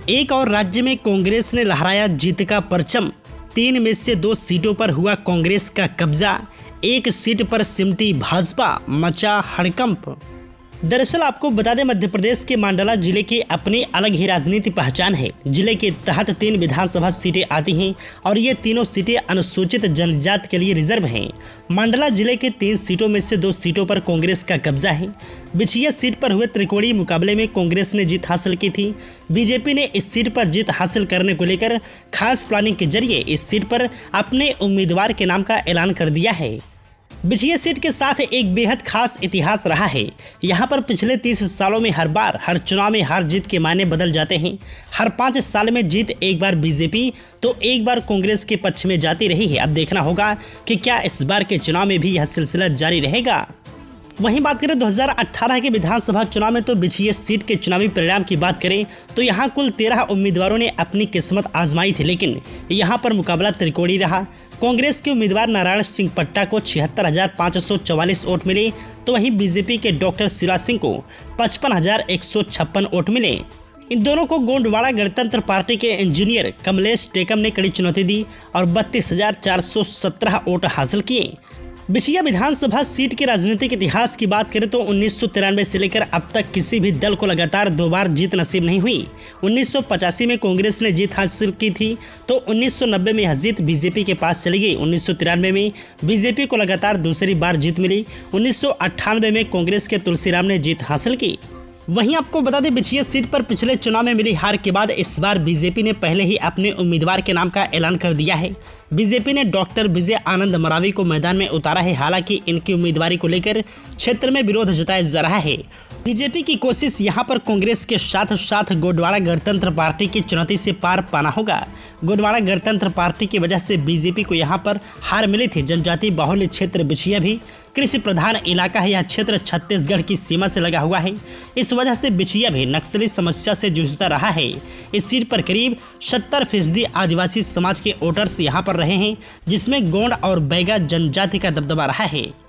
एक और राज्य में कांग्रेस ने लहराया जीत का परचम। 3 में से 2 सीटों पर हुआ कांग्रेस का कब्जा। 1 सीट पर सिमटी भाजपा, मचा हड़कंप। दरअसल आपको बता दें, मध्य प्रदेश के मंडला जिले की अपनी अलग ही राजनीति पहचान है। जिले के तहत 3 विधानसभा सीटें आती हैं और ये तीनों सीटें अनुसूचित जनजाति के लिए रिजर्व हैं। मंडला जिले के 3 सीटों में से 2 सीटों पर कांग्रेस का कब्जा है। बिछिया सीट पर हुए त्रिकोणीय मुकाबले में कांग्रेस ने जीत हासिल की थी। बीजेपी ने इस सीट पर जीत हासिल करने को लेकर खास प्लानिंग के जरिए इस सीट पर अपने उम्मीदवार के नाम का ऐलान कर दिया है। बिछिया सीट के साथ एक बेहद खास इतिहास रहा है। यहाँ पर पिछले 30 सालों में हर चुनाव में हार जीत के मायने बदल जाते हैं। हर 5 साल में जीत एक बार बीजेपी तो एक बार कांग्रेस के पक्ष में जाती रही है। अब देखना होगा कि क्या इस बार के चुनाव में भी यह सिलसिला जारी रहेगा। वहीं बात करें 2018 के विधानसभा चुनाव में, तो बिछिया सीट के चुनावी परिणाम की बात करें तो यहाँ कुल 13 उम्मीदवारों ने अपनी किस्मत आजमाई थी, लेकिन यहाँ पर मुकाबला त्रिकोणीय रहा। कांग्रेस के उम्मीदवार नारायण सिंह पट्टा को 76,544 वोट मिले, तो वहीं बीजेपी के डॉक्टर शिवराज सिंह को 55,156 वोट मिले। इन दोनों को गोंडवाड़ा गणतंत्र पार्टी के इंजीनियर कमलेश टेकम ने कड़ी चुनौती दी और 32,417 वोट हासिल किए। बिछिया विधानसभा सीट के राजनीतिक इतिहास की बात करें तो 1993 से लेकर अब तक किसी भी दल को लगातार 2 बार जीत नसीब नहीं हुई। 1985 में कांग्रेस ने जीत हासिल की थी, तो 1990 में यह जीत बीजेपी के पास चली गई। 1993 में बीजेपी को लगातार दूसरी बार जीत मिली। 1998 में कांग्रेस के तुलसीराम ने जीत हासिल की। वहीं आपको बता दें, बिछिया सीट पर पिछले चुनाव में मिली हार के बाद इस बार बीजेपी ने पहले ही अपने उम्मीदवार के नाम का ऐलान कर दिया है। बीजेपी ने डॉक्टर विजय आनंद मरावी को मैदान में उतारा है। हालांकि इनकी उम्मीदवारी को लेकर क्षेत्र में विरोध जताया जा रहा है। बीजेपी की कोशिश यहां पर कांग्रेस के साथ साथ गोंडवाड़ा गणतंत्र पार्टी की चुनौती से पार पाना होगा। गोंडवाड़ा गणतंत्र पार्टी की वजह से बीजेपी को यहां पर हार मिली थी। जनजातीय बाहुल्य क्षेत्र बिछिया भी कृषि प्रधान इलाका है। यह क्षेत्र छत्तीसगढ़ की सीमा से लगा हुआ है। इस वजह से बिछिया भी नक्सली समस्या से जूझता रहा है। इस सीट पर करीब 70% आदिवासी समाज के वोटर्स यहां पर रहे हैं, जिसमें गोंड और बैगा जनजाति का दबदबा रहा है।